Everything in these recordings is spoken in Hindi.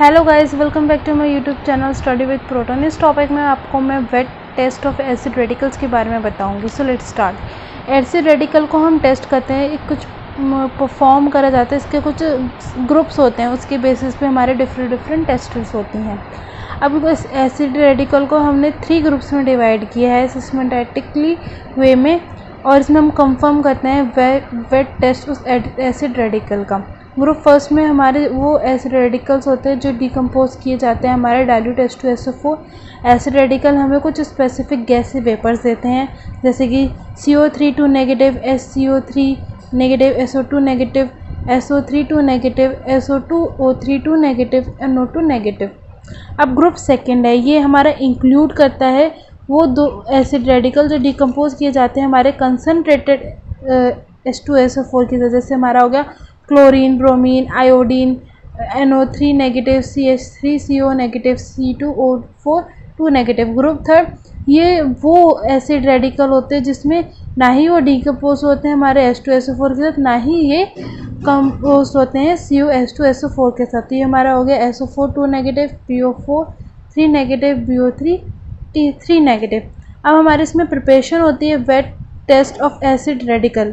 Hello guys, welcome back to my YouTube channel study with proton. इस टॉपिक में आपको मैं wet test of acid radicals के बारे में बताऊंगी। So let's start. Acid radical को हम टेस्ट करते हैं, एक कुछ परफॉर्म करा जाता है, इसके कुछ ग्रुप्स होते हैं, उसके बेसिस पे हमारे डिफरेंट टेस्ट्स होती हैं। अब इस एसिड रेडिकल को हमने 3 ग्रुप्स में डिवाइड किया है सिस्टमेटिकली वे में, और इसमें हम कंफर्म करते हैं वेट टेस्ट उस एसिड रेडिकल का। ग्रुप फर्स्ट में हमारे वो एसिड रेडिकल्स होते हैं जो डिकम्पोज किए जाते हैं हमारे डाइल्यूट H2SO4। एसिड रेडिकल हमें कुछ स्पेसिफिक गैसी वेपर्स देते हैं, जैसे कि CO3 2 negative, SCO3 negative, SO2 negative, SO3 2 negative, SO2 O3 2 negative, NO2 negative. अब ग्रुप सेकंड है, ये हमारा इंक्लूड करता है वो 2 एसिड रेडिकल जो डिकम्पोज किए जाते हैं हमारे कंसनट्रेटेड H2SO4 की वजह से। हमारा हो गया chlorine, bromine, iodine, NO3 negative, CH3CO negative, C2O4 2 negative. Group third, ये वो एसिड रेडिकल होते हैं जिसमें ना ही वो डिकम्पोज होते हैं हमारे H2SO4 के साथ, ना ही ये कंपोज होते हैं CuH2SO4 के साथ। ये हमारा हो गया SO4 2 negative, PO4 3 negative, BO3 3 negative. अब हमारे इसमें प्रिपरेशन होती है wet test of acid radical.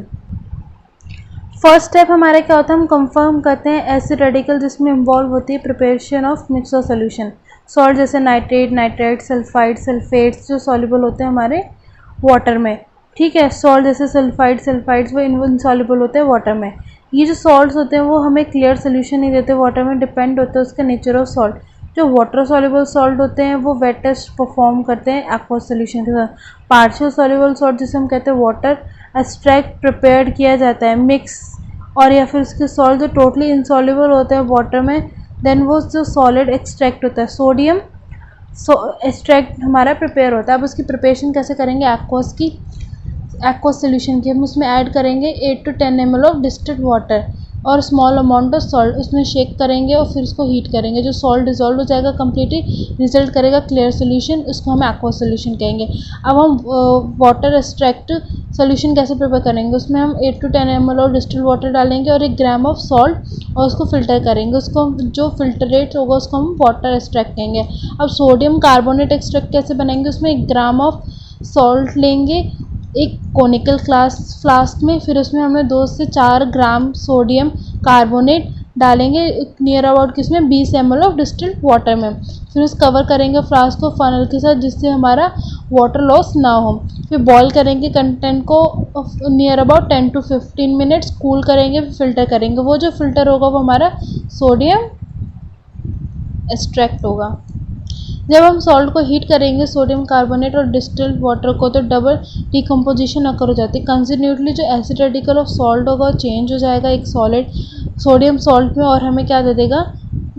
First step हमारे क्या होता है, हम कंफर्म करते हैं एसिड रेडिकल, जिसमें इन्वॉल्व होती है preparation of mixer solution. Salt जैसे नाइट्रेट, नाइट्राइट, सल्फाइड, सल्फेट्स जो सॉल्युबल होते हैं हमारे वाटर में। ठीक है, सॉल्ट जैसे सल्फाइड्स वो इनसॉल्युबल होते हैं वाटर में। ये जो सॉल्ट्स होते हैं वो हमें क्लियर सोल्यूशन नहीं देते वाटर में, डिपेंड होता है उसका नेचर ऑफ सॉल्ट। जो वाटर सॉल्युबल सॉल्ट होते हैं वो वेट टेस्ट परफॉर्म करते हैं एक्वस सोल्यूशन के साथ। पार्शियल सॉल्युबल सॉल्ट जिसे हम कहते हैं वाटर एक्सट्रैक्ट प्रिपेयर किया जाता है मिक्स, और या फिर उसके सॉल्ट जो टोटली इनसॉल्युबल होते हैं वाटर में, देन वो जो सॉलिड एक्सट्रैक्ट होता है सोडियम एक्सट्रैक्ट हमारा प्रिपेयर होता है। अब उसकी प्रिपरेशन कैसे करेंगे एक्वस सोल्यूशन की, हम उसमें ऐड करेंगे 8 to 10 ml of distilled water और स्मॉल अमाउंट ऑफ सॉल्ट, उसमें शेक करेंगे और फिर उसको हीट करेंगे। जो सॉल्ट डिजोल्व हो जाएगा कम्प्लीटली, रिजल्ट करेगा क्लियर सोल्यूशन, उसको हम एक्वस सोल्यूशन कहेंगे। अब हम वाटर एक्सट्रैक्ट सोल्यूशन कैसे प्रिपेयर करेंगे, उसमें हम 8 to 10 ml of distilled water डालेंगे और 1 ग्राम ऑफ सॉल्ट और उसको फिल्टर करेंगे। उसको जो फिल्टरेट होगा उसको हम वाटर एक्सट्रैक्ट कहेंगे। अब सोडियम कार्बोनेट एक्सट्रैक्ट कैसे बनाएंगे, उसमें 1 ग्राम ऑफ सॉल्ट लेंगे एक कोनिकल फ्लास्क में, फिर उसमें हमें 2 से 4 ग्राम सोडियम कार्बोनेट डालेंगे नियर अबाउट किसमें 20 ml ऑफ डिस्टिल्ड वाटर में। फिर उस कवर करेंगे फ्लास्क को फनल के साथ जिससे हमारा वाटर लॉस ना हो। फिर बॉईल करेंगे कंटेंट को near about 10 to 15 minutes, cool करेंगे, फिल्टर करेंगे। वो जो फिल्टर होगा वो हमारा सोडियम एक्सट्रैक्ट होगा। जब हम सॉल्ट को हीट करेंगे सोडियम कार्बोनेट और डिस्टिल्ड वाटर को, तो डबल डिकम्पोजिशन अकर हो जाती है। कंटिन्यूसली जो एसिड रेडिकल ऑफ सॉल्ट होगा वो चेंज हो जाएगा एक सॉलिड सोडियम सॉल्ट में, और हमें क्या दे देगा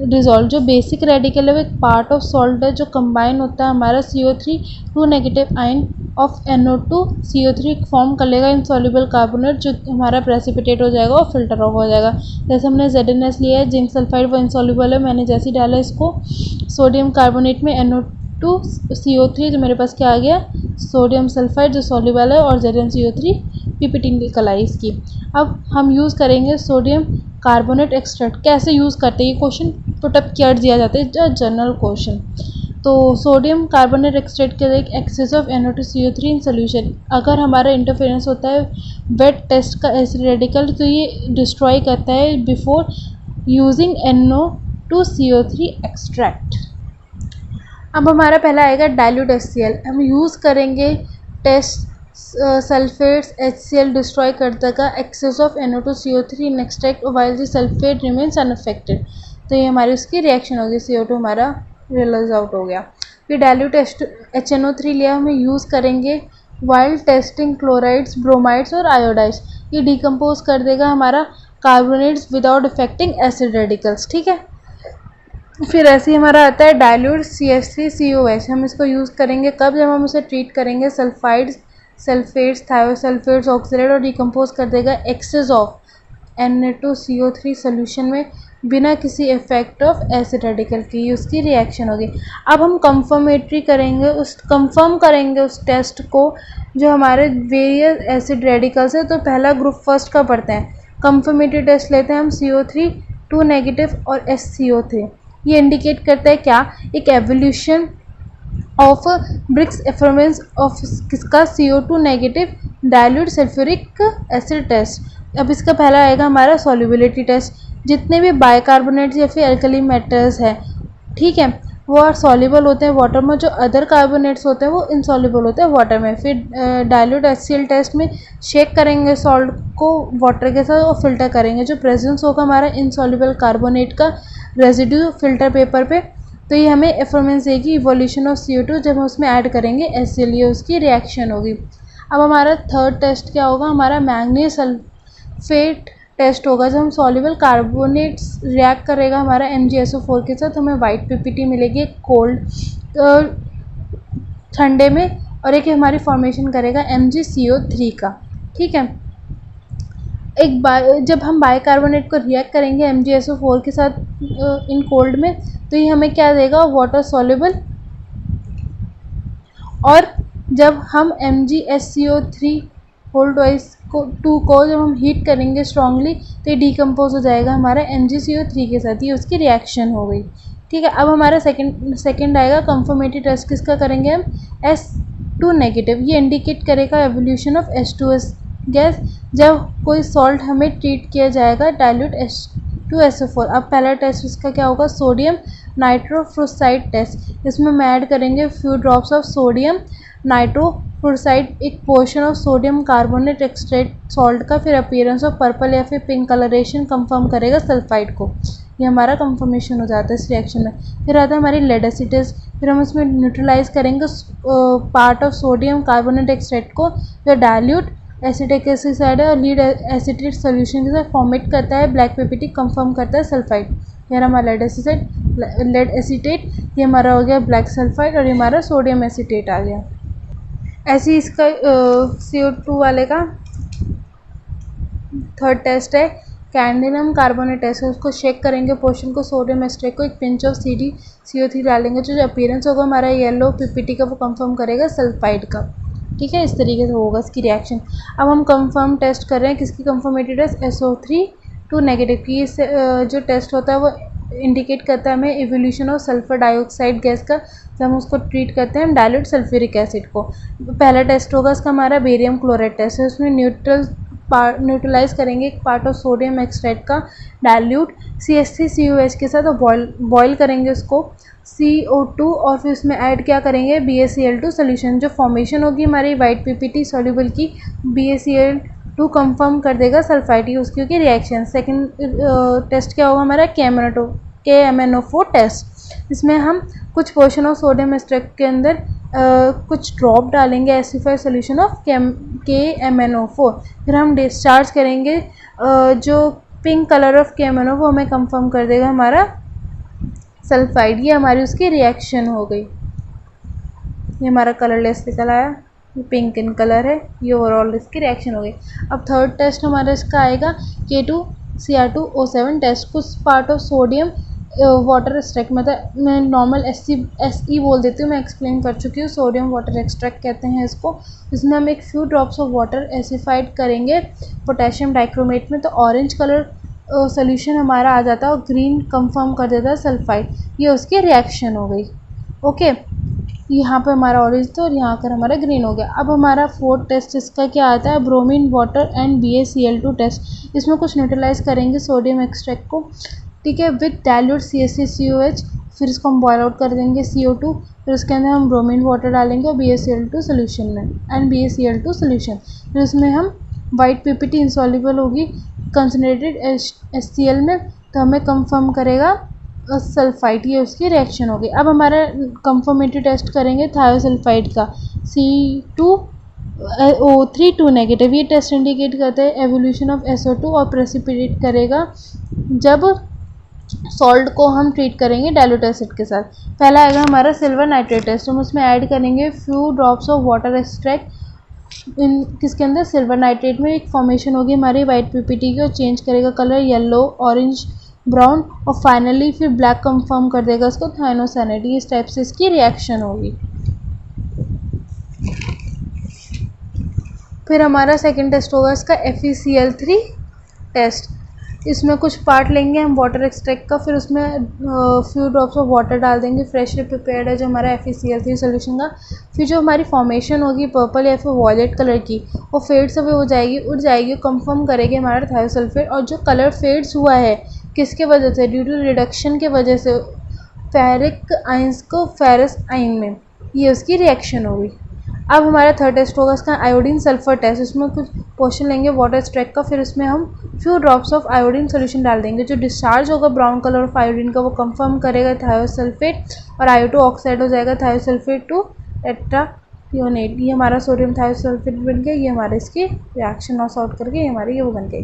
डिजॉल्व। जो बेसिक रेडिकल है वो एक पार्ट ऑफ सॉल्ट है जो कंबाइन होता है हमारा CO3 2 negative ion of NO2 CO3 form कर लेगा इनसॉल्युबल कार्बोनेट, जो हमारा प्रेसिपिटेट हो जाएगा और फिल्टर ऑफ हो जाएगा। जैसे हमने ZnS लिया है जिंक सल्फाइड, वो इनसॉल्युबल है, मैंने जैसे ही डाला इसको सोडियम कार्बोनेट में NO2 CO3 जो मेरे पास क्या आ गया सोडियम सल्फाइड जो सॉल्युबल है, और ZnCO3 PPT कलाई इसकी। अब हम यूज़ करेंगे सोडियम कार्बोनेट एक्सट्रैक्ट। कैसे यूज़ करते हैं, ये क्वेश्चन पुटअप किया दिया जाता है जनरल क्वेश्चन। तो सोडियम कार्बोनेट एक्सट्रैक्ट के एक access of NO2 CO3 in solution. अगर हमारा इंटरफेरेंस होता है वेट टेस्ट का एसिड रेडिकल, तो ये डिस्ट्रॉय करता है before using NO2 CO3 extract. अब हमारा पहला आएगा डाइल्यूट HCl। हम यूज़ करेंगे टेस्ट सल्फेट्स HCl डिस्ट्रॉय कर देगा excess of NO2 CO3 in extract while the sulphate remains unaffected. तो ये हमारी उसकी रिएक्शन होगी, CO2 हमारा रियलाइज आउट हो गया। फिर डाइल्यूट HNO3 लिया, हमें यूज़ करेंगे वाइल टेस्टिंग क्लोराइड्स, ब्रोमाइड्स और आयोडाइड्स। ये डिकम्पोज कर देगा हमारा carbonates without affecting acid radicals. ठीक है, फिर ऐसे ही हमारा आता है डाइल्यूट CH3COH। हम इसको यूज़ करेंगे कब, जब हम उसे ट्रीट करेंगे सल्फाइड्स, सल्फेट्स, थायोसल्फेट्स ऑक्सीडेट और डिकम्पोज कर देगा एक्सेस ऑफ Na2CO3 सोल्यूशन में बिना किसी इफेक्ट ऑफ एसिड रेडिकल की, उसकी रिएक्शन होगी। अब हम कंफर्म करेंगे उस टेस्ट को जो हमारे वेरियस एसिड रेडिकल्स है। तो पहला ग्रुप फर्स्ट का पढ़ते हैं, कंफर्मेटरी टेस्ट लेते हैं हम CO3 2 नेगेटिव और SCO3। ये इंडिकेट करता है क्या, एक evolution of brisk effervescence of किसका, CO2 negative dilute sulphuric acid test. अब इसका पहला आएगा हमारा सॉल्युबिलिटी टेस्ट। जितने भी बाइकार्बोनेट्स या फिर अल्कली मेटल्स हैं, ठीक है, वो सॉल्युबल होते हैं वाटर में, जो अदर कार्बोनेट्स होते हैं वो इनसॉल्युबल होते हैं वाटर में। फिर डाइल्यूट HCl टेस्ट में शेक करेंगे सॉल्ट को वाटर के साथ और फिल्टर करेंगे, जो प्रेजेंस होगा हमारा इनसॉल्युबल कार्बोनेट का रेजिड्यू फिल्टर पेपर पे, तो ये हमें एफर्मेंस देगी इवोल्यूशन ऑफ CO2। जब हम उसमें ऐड करेंगे HCl, ये उसकी रिएक्शन होगी। अब हमारा थर्ड टेस्ट क्या होगा, हमारा मैंगनीज सल्फेट टेस्ट होगा। जब हम सॉल्युबल कार्बोनेट्स रिएक्ट करेगा हमारा MgSO4 के साथ, हमें वाइट PPT मिलेगी कोल्ड ठंडे में, और एक हमारी फॉर्मेशन करेगा MgCO3 का, ठीक है। जब हम बाइकार्बोनेट को रिएक्ट करेंगे MgSO4 के साथ इन कोल्ड में, तो ये हमें क्या देगा, वाटर सॉल्युबल। और जब हम MgSCO3 को जब हम हीट करेंगे स्ट्रांगली, तो ये डिकम्पोज हो जाएगा हमारा MgCO3 के साथ, ये उसकी रिएक्शन हो गई, ठीक है। अब हमारा सेकंड आएगा कंफर्मेटरी टेस्ट। किसका करेंगे हम, S2 नेगेटिव। ये इंडिकेट करेगा एवोल्यूशन ऑफ H2S गैस, जब कोई सॉल्ट हमें ट्रीट किया जाएगा डाइल्यूट H2SO4। अब पहला टेस्ट इसका क्या होगा, सोडियम नाइट्रोफ्लोराइड टेस्ट। इसमें हम ऐड करेंगे फ्यू ड्रॉप्स ऑफ सोडियम नाइट्रोफ्लोराइड, एक portion of sodium carbonate extract salt का, फिर अपीयरेंस ऑफ पर्पल या फिर पिंक कलरेशन कंफर्म करेगा सल्फाइड को। ये हमारा कंफर्मेशन हो जाता है इस रिएक्शन में। फिर आता है हमारी लेड एसिड टेस्ट। फिर हम इसमें न्यूट्रलाइज करेंगे part of sodium carbonate extract को, जो डाइल्यूट एसिटिक एसिड है और लीड एसिटेट सोल्यूशन के साथ फॉर्मेट करता है ब्लैक PPT, कंफर्म करता है सल्फाइड। ये हमारा लेड एसिटेट, ये हमारा हो गया ब्लैक सल्फाइड, और ये हमारा सोडियम एसिटेट आ गया। ऐसे ही इसका CO2 वाले का थर्ड टेस्ट है कैंडिलम कार्बोनेट टेस्ट। उसको शेक करेंगे पोर्शन को, सोडियम एस्ट्रेट को, एक पिंच ऑफ CdCO3 डालेंगे, जो अपीयरेंस होगा हमारा येलो PPT का, वो कंफर्म करेगा सल्फाइड का, ठीक है। इस तरीके से होगा इसकी रिएक्शन। अब हम कंफर्म टेस्ट कर रहे हैं किसकी, कंफर्मेटरी टेस्ट SO3 नेगेटिव की। जो टेस्ट होता है वो इंडिकेट करता है हमें evolution of sulphur dioxide gas का, जब हम उसको ट्रीट करते हैं डाइल्यूट सल्फ्यूरिक एसिड को। पहला टेस्ट होगा इसका हमारा बेरियम क्लोराइड टेस्ट है। उसमें न्यूट्रलाइज करेंगे एक पार्ट ऑफ सोडियम एक्सट्रैक्ट का डाइल्यूट CH3COH के साथ, और बॉयल करेंगे उसको CO2, और फिर उसमें ऐड क्या करेंगे, BaCl2 सोल्यूशन। जो फॉर्मेशन होगी हमारी वाइट PPT सॉल्युबल की, BaCl2 कंफर्म कर देगा सल्फाइड की, उसकी होगी रिएक्शन। सेकंड टेस्ट क्या होगा हमारा, KMnO4 टेस्ट। इसमें हम कुछ पोर्शन ऑफ सोडियम एक्सट्रैक्ट के अंदर कुछ ड्रॉप डालेंगे एसिफाइड सोल्यूशन ऑफ KMnO4। फिर हम डिस्चार्ज करेंगे जो पिंक कलर ऑफ KMnO, वो हमें कंफर्म कर देगा हमारा सल्फाइड। ये हमारी उसकी रिएक्शन हो गई। ये हमारा कलरलेस निकल आया, ये पिंक इन कलर है, ये ओवरऑल इसकी रिएक्शन हो गई। अब थर्ड टेस्ट हमारा इसका आएगा K2Cr2O7 टेस्ट। कुछ part of sodium water extract, मतलब मैं नॉर्मल SE बोल देती हूँ, मैं एक्सप्लेन कर चुकी हूँ। सोडियम वाटर एक्सट्रैक्ट कहते हैं इसको। इसमें हम एक फ्यू ड्रॉप्स ऑफ वाटर एसिफाइड करेंगे पोटेशियम डाइक्रोमेट में, तो ऑरेंज कलर सोल्यूशन हमारा आ जाता है, और ग्रीन कंफर्म कर देता है सल्फाइड। ये उसकी रिएक्शन हो गई, ओके। यहाँ पे हमारा ऑरेंज था और यहाँ पर हमारा ग्रीन हो गया। अब हमारा फोर्थ टेस्ट इसका क्या आता है, bromine water and BaCl2 test. इसमें कुछ न्यूट्रलाइज करेंगे सोडियम एक्सट्रैक्ट को, ठीक है, विद डाइल्यूट CH3COH। फिर इसको हम बॉयल आउट कर देंगे CO2, फिर उसके अंदर हम ब्रोमीन वाटर डालेंगे और BaCl2 सोल्यूशन में एंड BaCl2 सोल्यूशन। फिर उसमें हम वाइट PPT इंसॉल्युबल होगी कंसनट्रेटेड HCl में, तो हमें कंफर्म करेगा सल्फाइड। ये उसकी रिएक्शन होगी। अब हमारा कंफर्मेटरी टेस्ट करेंगे थायोसल्फाइड का, C2O3 नेगेटिव। ये टेस्ट इंडिकेट करता है एवोल्यूशन ऑफ SO2 और प्रेसिपिटेट करेगा जब सॉल्ट को हम ट्रीट करेंगे डाइल्यूट एसिड के साथ। पहला आएगा हमारा सिल्वर नाइट्रेट टेस्ट। हम उसमें ऐड करेंगे few drops of water extract in किसके अंदर, सिल्वर नाइट्रेट में। एक फॉर्मेशन होगी हमारी वाइट PPT की, और चेंज करेगा कलर येलो, ऑरेंज, ब्राउन, और फाइनली फिर ब्लैक कंफर्म कर देगा इसको थायोसाइनाइड। इस टाइप से इसकी रिएक्शन होगी। फिर हमारा सेकंड टेस्ट होगा इसका FeCl3 टेस्ट। इसमें कुछ पार्ट लेंगे हम वाटर एक्सट्रैक्ट का, फिर उसमें फ्यू ड्रॉप्स ऑफ वाटर डाल देंगे फ्रेशली प्रिपेयर्ड है जो हमारा FeCl3 सोल्यूशन का। फिर जो हमारी फॉर्मेशन होगी पर्पल या फिर वॉयलेट कलर की, वो फेड्स अवे हो जाएगी, उड़ जाएगी, कंफर्म करेगी हमारा थायोसल्फेट। और जो कलर फेड्स हुआ है किसके वजह से, ड्यू टू रिडक्शन के वजह से फेरिक आइंस को फेरस आइन में, ये उसकी रिएक्शन होगी। अब हमारा थर्ड टेस्ट होगा इसका आयोडीन सल्फर टेस्ट। इसमें कुछ पोर्शन लेंगे वाटर एक्सट्रैक्ट का, फिर इसमें हम few drops of iodine solution डाल देंगे। जो डिस्चार्ज होगा ब्राउन कलर ऑफ आयोडीन का, वो कंफर्म करेगा थायोसल्फेट और आयो2 ऑक्साइड हो जाएगा थायोसल्फेट टू टेट्राथियोनेट। ये हमारा सोडियम थायोसल्फेट बन गया। ये हमारे इसकी रिएक्शन लॉस आउट करके ये हमारी ये वो बन गई।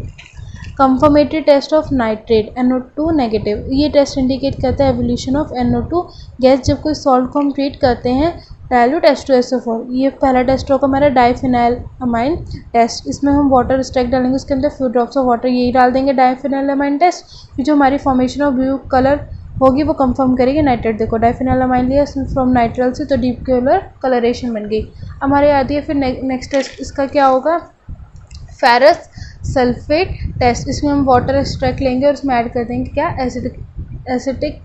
Confirmatory test of nitrate NO2 negative. ये टेस्ट इंडिकेट करता है एवोल्यूशन ऑफ NO2 गैस जब कोई सॉल्ट को हम ट्रीट करते हैं डाइल्यूट H2SO4। ये पहला टेस्ट होगा हमारा डाइफिनाइल अमाइन टेस्ट। इसमें हम वाटर एक्सट्रैक्ट डालेंगे, उसके अंदर फ्यू ड्रॉप्स ऑफ वाटर यही डाल देंगे डाइफिनाइल अमाइन टेस्ट। फिर जो हमारी फॉर्मेशन ऑफ ब्लू कलर होगी वो कंफर्म करेगी नाइट्रेट। देखो डाइफिनाइल अमाइन लिया फ्रॉम नाइट्रल से तो डीप कलरेशन बन गई। हमारे आती है फिर नेक्स्ट टेस्ट इसका क्या होगा, फेरस सल्फेट टेस्ट। इसमें हम वाटर एक्सट्रैक्ट लेंगे और उसमें ऐड कर देंगे क्या, एसिटिक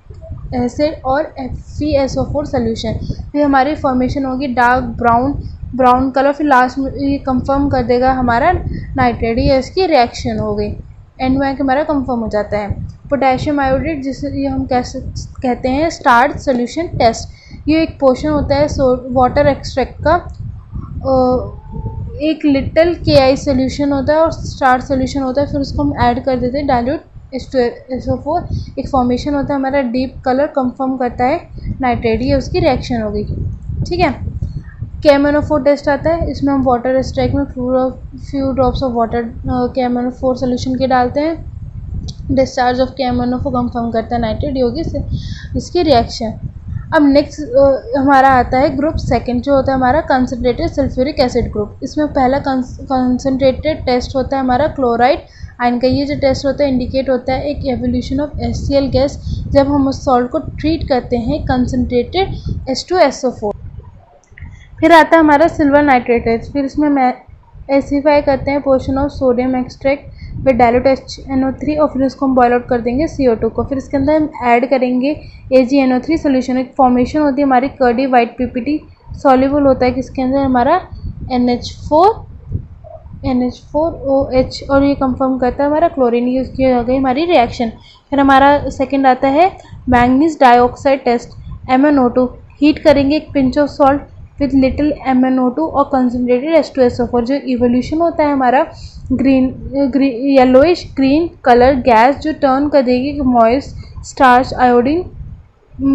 एसिड और FeSO4 सोल्यूशन। फिर हमारी फॉर्मेशन होगी डार्क ब्राउन कलर। फिर लास्ट में ये कंफर्म कर देगा हमारा नाइट्रेट, ये इसकी रिएक्शन हो गई। एंड में हमारा कंफर्म हो जाता है। पोटेशियम आयोडेट जिसे ये हम कहते हैं स्टार्च सोल्यूशन टेस्ट। ये एक पोर्शन होता है वाटर एक्सट्रैक्ट का, एक लिटिल KI सोल्यूशन होता है और स्टार्च सोल्यूशन होता है। फिर उसको हम ऐड कर देते हैं डाइल्यूट H2SO4। एक फॉर्मेशन होता है हमारा डीप कलर, कंफर्म करता है नाइट्रेट, ये उसकी रिएक्शन होगी। ठीक है। KMnO4 टेस्ट आता है। इसमें हम वाटर एक्सट्रैक्ट में few drops of water KMnO4 solution के डालते हैं। डिस्चार्ज ऑफ KMnO4 कंफर्म करता है नाइट्रेट, ये होगी इसकी रिएक्शन। अब नेक्स्ट हमारा आता है ग्रुप सेकंड जो होता है हमारा कंसनट्रेटेड सल्फ्यूरिक एसिड ग्रुप। इसमें पहला कंसनट्रेटेड टेस्ट होता है हमारा क्लोराइड आयन का। ये जो टेस्ट होता है इंडिकेट होता है एक एवोल्यूशन ऑफ HCl गैस जब हम उस सॉल्ट को ट्रीट करते हैं कंसनट्रेटेड H2SO4। फिर आता है हमारा सिल्वर नाइट्रेट टेस्ट। फिर इसमें एसिफाई करते हैं portion of sodium extract with dilute HNO3 और फिर उसको हम बॉयल आउट कर देंगे CO2 को। फिर इसके अंदर हम ऐड करेंगे AgNO3 सोल्यूशन। एक फॉर्मेशन होती है हमारी कर्डी वाइट PPT सॉल्युबल होता है किसके अंदर हमारा NH4OH और ये कंफर्म करता है हमारा क्लोरीन, ये उसकी हो गई हमारी रिएक्शन। फिर हमारा सेकंड आता है manganese dioxide test MnO2। Heat करेंगे एक pinch of salt with little MnO2 और कंसनट्रेटेड H2SO4। जो इवोल्यूशन होता है हमारा येलोइश ग्रीन कलर गैस जो टर्न कर देगी moist starch iodine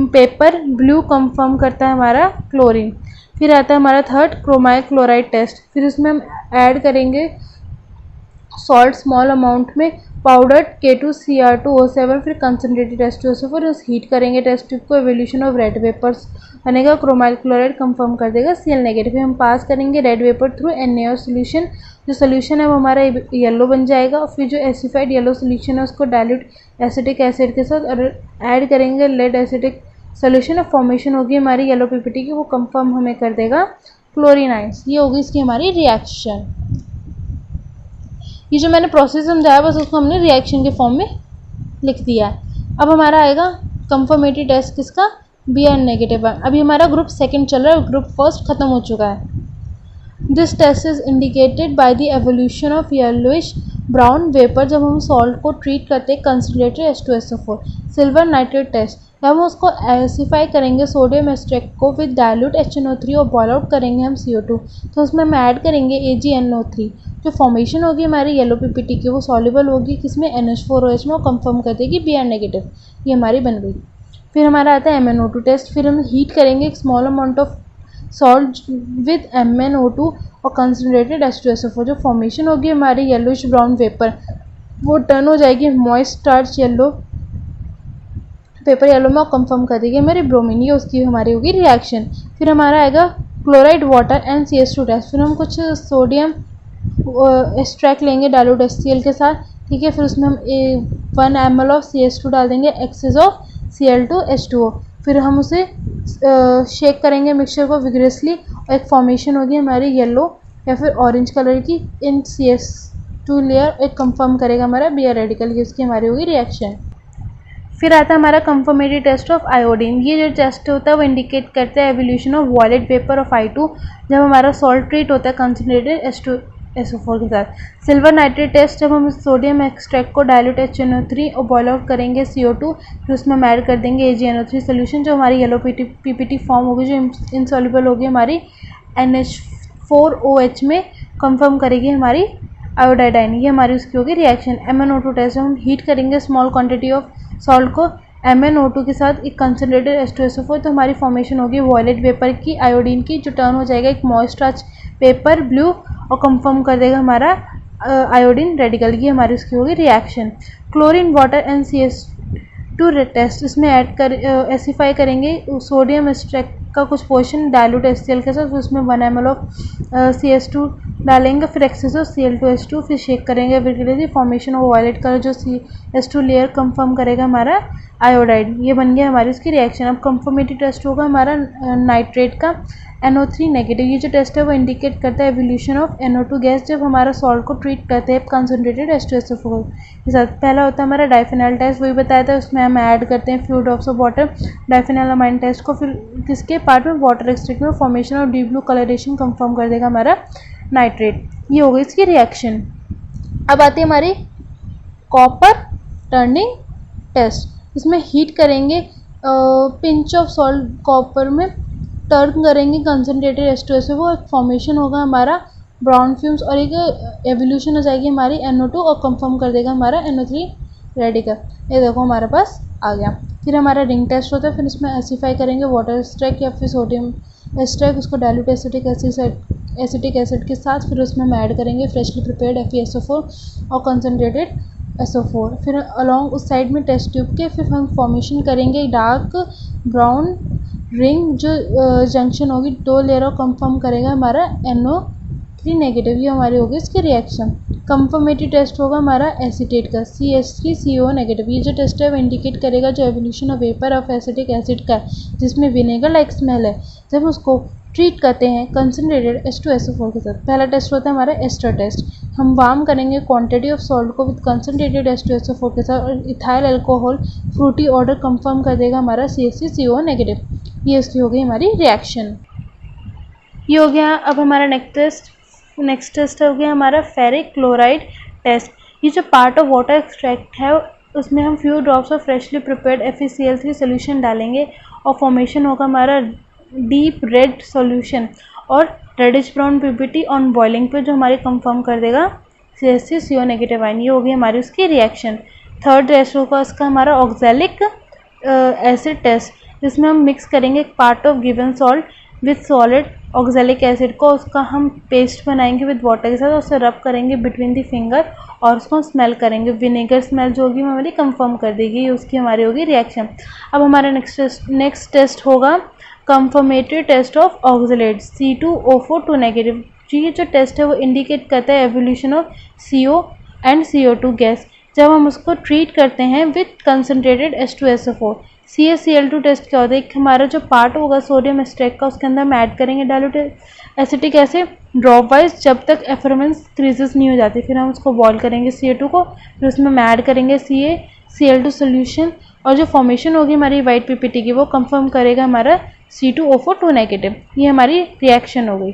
paper blue, confirm करता है हमारा क्लोरीन। फिर आता है हमारा थर्ड क्रोमाइल क्लोराइड टेस्ट। फिर इसमें हम ऐड करेंगे सॉल्ट स्मॉल अमाउंट में पाउडर्ड K2Cr2O7 फिर कंसनट्रेटेड H2SO4 हीट करेंगे टेस्ट ट्यूब को। एवोल्यूशन ऑफ रेड वेपर्स बनेगा, क्रोमाइल क्लोराइड कंफर्म कर देगा Cl नेगेटिव। हम पास करेंगे red vapour through NaOH solution. जो सोल्यूशन है वो हमारा येलो बन जाएगा और फिर जो एसिफाइड येलो सोल्यूशन है उसको डाइल्यूट एसिटिक एसिड के साथ ऐड करेंगे lead acetic solution. Of formation होगी हमारी येलो PPT की, वो कंफर्म हमें कर देगा क्लोरीन आयंस। ये होगी इसकी हमारी रिएक्शन। ये जो मैंने प्रोसेस समझाया बस उसको हमने रिएक्शन के फॉर्म में लिख दिया है। अब हमारा आएगा कंफर्मेटरी टेस्ट किसका, Br नेगेटिव। अभी हमारा ग्रुप सेकंड चल रहा है, ग्रुप फर्स्ट खत्म हो चुका है। This test is indicated by the evolution of yellowish brown vapour जब हम सॉल्ट को ट्रीट करते हैं concentrated H2SO4। Silver nitrate test जब हम उसको एसिफाई करेंगे सोडियम एक्सट्रैक्ट को विद डाइल्यूट HNO3 और बॉयल आउट करेंगे हम CO2 तो उसमें हम ऐड करेंगे AgNO3। जो फॉर्मेशन होगी हमारी येलो PPT की वो सॉल्युबल होगी किसमें NH4OH में, वो कंफर्म कर देगी Br नेगेटिव, ये हमारी बन गई। फिर हमारा आता है MnO2 टेस्ट। फिर हम हीट करेंगे एक small amount of salt with MnO2 और कंसनट्रेटेड H2SO4। जो फॉर्मेशन होगी हमारी येलोइश ब्राउन वेपर वो टर्न हो जाएगी moist starch yellow paper yellow में और कंफर्म कर देगी हमारी ब्रोमीन, ये उसकी हमारी होगी रिएक्शन। फिर हमारा आएगा chloride water and CS2 test. फिर हम कुछ सोडियम एक्सट्रैक्ट लेंगे डाइल्यूट HCl के साथ, ठीक है। फिर उसमें हम 1 ml ऑफ CS2 डाल देंगे एक्सेस ऑफ Cl2H2O। फिर हम उसे शेक करेंगे मिक्सचर को विग्रेसली और एक फॉर्मेशन होगी हमारी येलो या फिर ऑरेंज कलर की इन टू लेयर एक कंफर्म करेगा हमारा Br रेडिकल, ये उसकी हमारी होगी रिएक्शन। फिर आता है हमारा कंफर्मेटरी टेस्ट ऑफ आयोडीन। ये जो टेस्ट होता है वो इंडिकेट करता है evolution of violet vapour of I2 जब हमारा सॉल्ट ट्रीट होता है कंसनट्रेटेड H2SO4 के साथ। सिल्वर नाइट्रेट टेस्ट जब हम सोडियम एक्सट्रैक्ट को डायल्यूट HNO3 और बॉयल आउट करेंगे CO2, फिर उसमें हम ऐड कर देंगे AgNO3 सोल्यूशन, जो हमारी येलो PPT फॉर्म होगी, जो इनसॉल्युबल होगी हमारी NH4OH में, कंफर्म करेगी हमारी आयोडाइडाइन। ये हमारी उसकी होगी रिएक्शन। MnO2 टेस्ट, हम हीट करेंगे स्मॉल क्वांटिटी ऑफ सॉल्ट को MnO2 के साथ एक कंसनट्रेटेड H2SO4, तो हमारी फॉर्मेशन होगी वॉयलेट वेपर की आयोडीन की, जो टर्न हो जाएगा एक मॉइस्चराइज पेपर ब्लू और कंफर्म कर देगा हमारा आयोडीन रेडिकल। ये हमारी उसकी होगी reaction. Chlorine water and CS2 test, इसमें ऐड कर एसिफाई करेंगे सोडियम एक्सट्रैक्ट का कुछ पोर्शन डायलूट HCl के साथ, उसमें 1 ml ऑफ CS2 डालेंगे, फिर एक्सेस ऑफ Cl2H2, फिर शेक करेंगे विगिलरी, फॉर्मेशन ऑफ वॉयलेट कलर जो CS2 लेयर कंफर्म करेगा हमारा आयोडाइड। ये बन गया हमारी उसकी रिएक्शन। अब कंफर्मेटरी टेस्ट होगा हमारा नाइट्रेट का NO3 नेगेटिव। ये जो टेस्ट है वो इंडिकेट करता है एवोल्यूशन ऑफ NO2 गैस जब हमारा सॉल्ट को ट्रीट करते हैं कंसनट्रेटेड H2SO4 के साथ। पहला होता है हमारा डाइफेनॉल टेस्ट, वही बताया था, उसमें हम ऐड करते हैं few drops of water diphenylamine test को, फिर किसके पार्ट में वाटर एक्सट्रैक्ट में formation of deep blue coloration confirm कर देगा हमारा नाइट्रेट। ये हो गई इसकी रिएक्शन। अब आती है हमारी कॉपर टर्निंग टेस्ट। इसमें हीट करेंगे पिंच ऑफ सॉल्ट कॉपर में, टर्न करेंगे कंसनट्रेटेड H2SO4, एक फॉर्मेशन होगा हमारा ब्राउन फ्यूम्स और एक एवोल्यूशन हो जाएगी हमारी NO2 और कंफर्म कर देगा हमारा NO3 रेडिकल। ये देखो हमारे पास आ गया। फिर हमारा रिंग टेस्ट होता है, फिर इसमें एसिफाई करेंगे वाटर एक्सट्रैक्ट या फिर सोडियम एक्सट्रैक्ट, उसको डायल्यूट एसिटिक एसिड के साथ, फिर उसमें हम ऐड करेंगे फ्रेशली प्रिपेयर्ड FeSO4 और कंसनट्रेटेड SO4। फिर अलॉन्ग उस साइड में टेस्ट ट्यूब के फिर हम फॉर्मेशन करेंगे डार्क ब्राउन रिंग, जो जंक्शन होगी दो लेयर और कंफर्म करेगा हमारा NO3 नेगेटिव। ये हमारी होगी इसकी रिएक्शन। कंफर्मेटरी टेस्ट होगा हमारा एसीटेट का CH3CO नेगेटिव। ये जो टेस्ट है वो इंडिकेट करेगा जो evolution of vapour of acetic acid का, जिसमें विनेगर लाइक स्मेल है, जब उसको ट्रीट करते हैं कंसनट्रेटेड H2SO4 के साथ। पहला टेस्ट होता है हमारा एस्टर टेस्ट, हम वार्म करेंगे क्वांटिटी ऑफ सॉल्ट को विद कंसनट्रेटेड H2SO4 के साथ और ethyl alcohol fruity order confirm कर देगा हमारा CH3CO नेगेटिव। ये इसकी हो गई हमारी रिएक्शन। ये हो गया। अब हमारा नेक्स्ट टेस्ट हो गया हमारा फेरिक क्लोराइड टेस्ट। ये जो पार्ट ऑफ वाटर एक्सट्रैक्ट है उसमें हम few drops of freshly prepared FeCl3 solution डालेंगे और फॉर्मेशन होगा हमारा डीप रेड सॉल्यूशन और reddish brown PPT on boiling पे, जो हमारी कंफर्म कर देगा CH3CO नेगेटिव आयन। ये होगी हमारी उसकी रिएक्शन। थर्ड टेस्ट होगा उसका हमारा ऑक्सैलिक एसिड टेस्ट, जिसमें हम मिक्स करेंगे एक part of given salt with solid oxalic acid को, उसका हम पेस्ट बनाएंगे विद वाटर के साथ और उसे रब करेंगे बिटवीन द फिंगर और उसको स्मेल करेंगे। विनेगर स्मेल जो होगी हमारी कंफर्म कर देगी, उसकी हमारी होगी रिएक्शन। अब हमारा नेक्स्ट टेस्ट होगा confirmatory test of oxalate C2O4 negative. ये जो टेस्ट है वो इंडिकेट करता है evolution of CO and CO2 gas जब हम उसको ट्रीट करते हैं with concentrated H2SO4। CaCl2 test क्या होता है, एक हमारा जो पार्ट होगा सोडियम एक्सट्रैक्ट का, उसके अंदर हम ऐड करेंगे dilute acetic acid drop wise जब तक एफरमेंस क्रीजेस नहीं हो जाती, फिर हम उसको बॉयल करेंगे Ca2 को, फिर उसमें हम ऐड करेंगे CaCl2 सोल्यूशन और जो फॉर्मेशन होगी हमारी वाइट PPT की वो कंफर्म करेगा हमारा C2O4 नेगेटिव। ये हमारी रिएक्शन हो गई।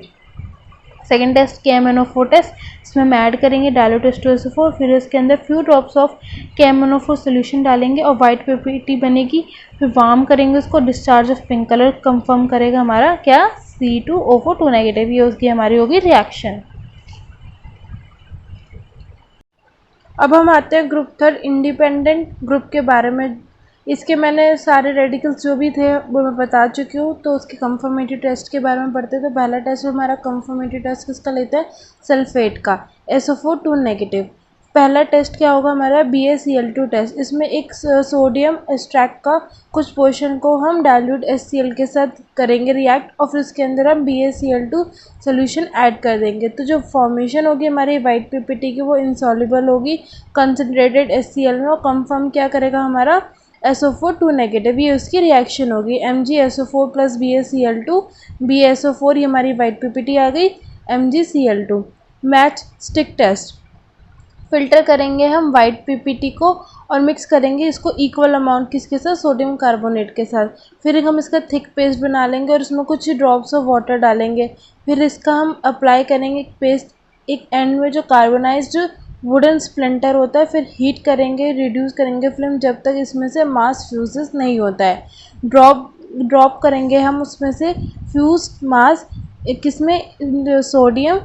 सेकेंड टेस्ट KMnO4 टेस्ट, इसमें हम ऐड करेंगे डायल्यूट H2SO4, फिर इसके अंदर few drops of KMnO4 solution डालेंगे और वाइट PPT बनेगी, फिर वार्म करेंगे उसको, discharge of pink colour confirm करेगा हमारा क्या C2O4 नेगेटिव। ये उसकी हमारी होगी रिएक्शन। अब हम आते हैं ग्रुप थर्ड इंडिपेंडेंट ग्रुप के बारे में। इसके मैंने सारे रेडिकल्स जो भी थे वो मैं बता चुकी हूँ, तो उसके कंफर्मेटरी टेस्ट के बारे में पढ़ते थे। पहला टेस्ट हमारा कंफर्मेटरी टेस्ट किसका लेते हैं, सल्फेट का SO4 नेगेटिव। पहला टेस्ट क्या होगा हमारा BaCl2 टेस्ट, इसमें एक सोडियम एक्सट्रैक्ट का कुछ पोर्शन को हम डायल्यूट HCl के साथ करेंगे रिएक्ट और फिर उसके अंदर हम BaCl2 सोल्यूशन ऐड कर देंगे, तो जो फॉर्मेशन होगी हमारी वाइट PPT की वो इनसॉल्युबल होगी कंसनट्रेटेड HCl में और कंफर्म क्या करेगा हमारा SO4 नेगेटिव। ये उसकी रिएक्शन होगी। MgSO4 प्लस BaCl2 BaSO4, ये हमारी वाइट PPT आ गई MgCl2। Match stick test, filter करेंगे हम वाइट पीपीटी को और मिक्स करेंगे इसको इक्वल अमाउंट किसके साथ, सोडियम कार्बोनेट के साथ। फिर हम इसका थिक पेस्ट बना लेंगे और इसमें कुछ ड्रॉप्स ऑफ वाटर डालेंगे। फिर इसका हम अप्लाई करेंगे एक पेस्ट एक एंड में जो कार्बोनाइज्ड वुडन स्प्लिंटर होता है। फिर हीट करेंगे, रिड्यूस करेंगे फ्लेम जब तक इसमें से मास फ्यूजेस नहीं होता है। ड्रॉप करेंगे हम उसमें से फ्यूज मास किसमें, सोडियम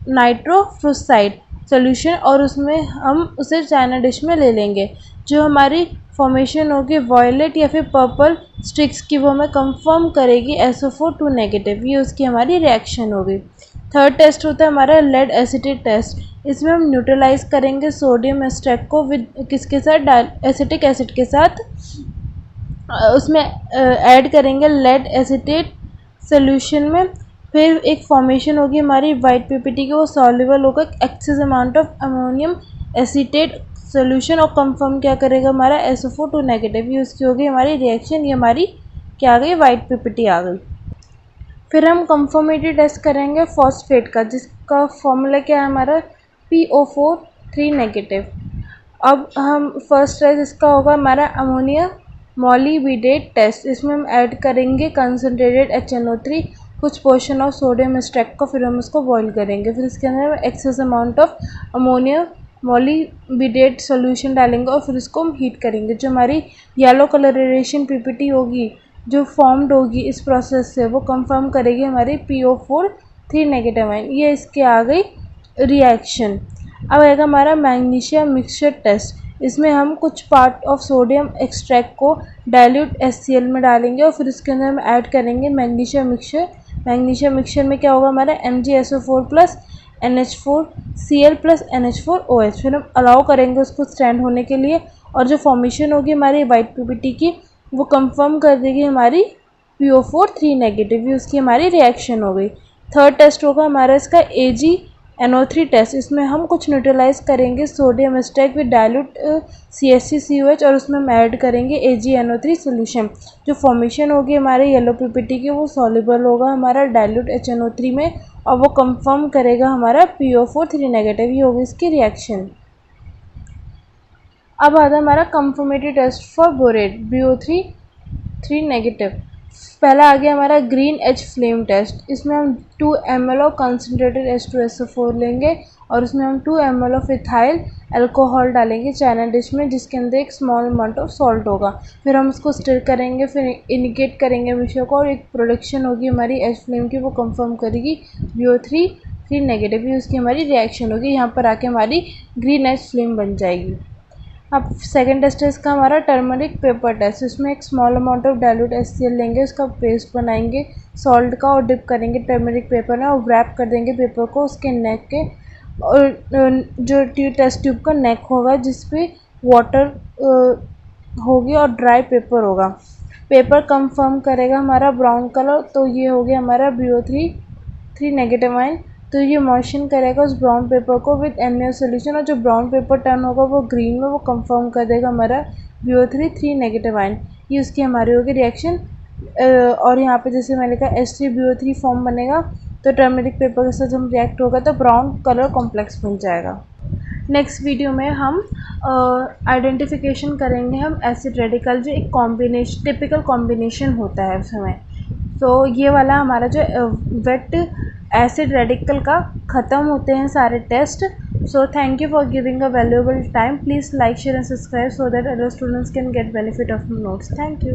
नाइट्रोफ्लोराइड सोल्यूशन, और उसमें हम उसे चाइना डिश में ले लेंगे। जो हमारी फॉर्मेशन होगी वॉयलेट या फिर पर्पल स्टिक्स की, वो हमें कंफर्म करेगी SO4 2 नेगेटिव। ये उसकी हमारी रिएक्शन होगी। थर्ड टेस्ट होता है हमारा लेड एसिटेट टेस्ट। इसमें हम न्यूट्रलाइज करेंगे सोडियम एस्ट्रेक को विद किसके साथ, एसिटिक एसिड के साथ। उसमें ऐड करेंगे लेड एसिटेट सोल्यूशन में। फिर एक फॉर्मेशन होगी हमारी वाइट पीपीटी की, वो सॉल्युबल होगा access amount of ammonium acetate solution और कंफर्म क्या करेगा हमारा SO4 2 नेगेटिव। ये उसकी होगी हमारी रिएक्शन। ये हमारी क्या आ गई, वाइट पीपीटी आ गई। फिर हम कंफर्मेटरी टेस्ट करेंगे फॉस्फेट का, जिसका फॉर्मूला क्या है हमारा PO4 3 नेगेटिव। अब हम फर्स्ट टेस्ट इसका होगा हमारा अमोनिया मॉलिबिडेट टेस्ट। इसमें हम ऐड करेंगे कंसनट्रेटेड HNO3, कुछ पोर्शन ऑफ सोडियम स्ट्रेक को, फिर हम उसको बॉईल करेंगे। फिर इसके अंदर excess amount of ammonia molybdate solution डालेंगे और फिर इसको हम हीट करेंगे। जो हमारी येलो कलरेशन पीपीटी होगी जो फॉर्म्ड होगी इस प्रोसेस से, वो कंफर्म करेगी हमारी PO4 3 नेगेटिव आयन। ये इसके आ गई रिएक्शन। अब आएगा हमारा मैग्नीशियम मिक्सचर टेस्ट। इसमें हम कुछ पार्ट ऑफ सोडियम एक्सट्रैक्ट को डाइल्यूट HCl में डालेंगे और फिर इसके अंदर हम ऐड करेंगे मैग्नीशियम मिक्सचर। मैग्नीशियम मिक्सचर में क्या होगा हमारा MgSO4 plus NH4Cl plus NH4OH। फिर हम अलाउ करेंगे उसको स्टैंड होने के लिए, और जो फॉर्मेशन होगी हमारी वाइट पीपीटी की, वो कंफर्म कर देगी हमारी PO4 3 नेगेटिव। ये उसकी हमारी रिएक्शन हो गई। थर्ड टेस्ट होगा हमारा इसका AgNO3 टेस्ट। इसमें हम कुछ न्यूट्रलाइज करेंगे sodium asterisk with dilute CH3COH और उसमें हम ऐड करेंगे AgNO3 सोल्यूशन। जो फॉर्मेशन होगी हमारे येलो पीपीटी की, वो सॉल्युबल होगा हमारा डाइल्यूट HNO3 में और वो कंफर्म करेगा हमारा PO4 3 नेगेटिव। ये होगी इसकी रिएक्शन। अब आता है हमारा confirmatory test for borate BO3 3 negative. पहला आ गया हमारा ग्रीन एज फ्लेम टेस्ट। इसमें हम 2 ml ऑफ कंसनट्रेटेड H2SO4 लेंगे और उसमें हम 2 ml ऑफ इथाइल अल्कोहल डालेंगे चाइना डिश में, जिसके अंदर एक स्मॉल अमाउंट ऑफ सॉल्ट होगा। फिर हम उसको स्टिर करेंगे, फिर इंडिकेट करेंगे मिक्सचर को, और एक प्रोडक्शन होगी हमारी एच फ्लेम की, वो कंफर्म करेगी BO3 3 नेगेटिव। ये उसकी हमारी रिएक्शन होगी। यहाँ पर आके हमारी ग्रीन एज फ्लेम बन जाएगी। अब सेकेंड टेस्ट है इसका हमारा टर्मरिक पेपर टेस्ट। इसमें एक small amount of dilute HCl लेंगे, उसका पेस्ट बनाएंगे सॉल्ट का और डिप करेंगे टर्मरिक पेपर में और रैप कर देंगे पेपर को उसके नेक के, और जो टेस्ट ट्यूब का नेक होगा जिस पे वाटर होगी और ड्राई पेपर होगा। पेपर कंफर्म करेगा हमारा ब्राउन कलर, तो ये हो गया हमारा BO3 3 नेगेटिव आयन। तो ये मॉइस्चन करेगा उस ब्राउन पेपर को विद NaOH सोल्यूशन, और जो ब्राउन पेपर टर्न होगा वो ग्रीन में, वो कंफर्म कर देगा हमारा BO3 3 नेगेटिव आयन। ये उसकी हमारी होगी रिएक्शन। और यहाँ पे जैसे मैंने कहा H3BO3 फॉर्म बनेगा, तो टर्मरिक पेपर के साथ हम रिएक्ट होगा तो ब्राउन कलर कॉम्प्लेक्स बन जाएगा। नेक्स्ट वीडियो में हम आइडेंटिफिकेशन करेंगे हम एसिड रेडिकल, जो एक कॉम्बिनेशन टिपिकल कॉम्बिनेशन होता है उस समय। तो ये वाला हमारा जो वेट एसिड रेडिकल का ख़त्म होते हैं सारे test. So thank you for giving a valuable time. Please like share and subscribe so that other students can get benefit of notes. Thank you.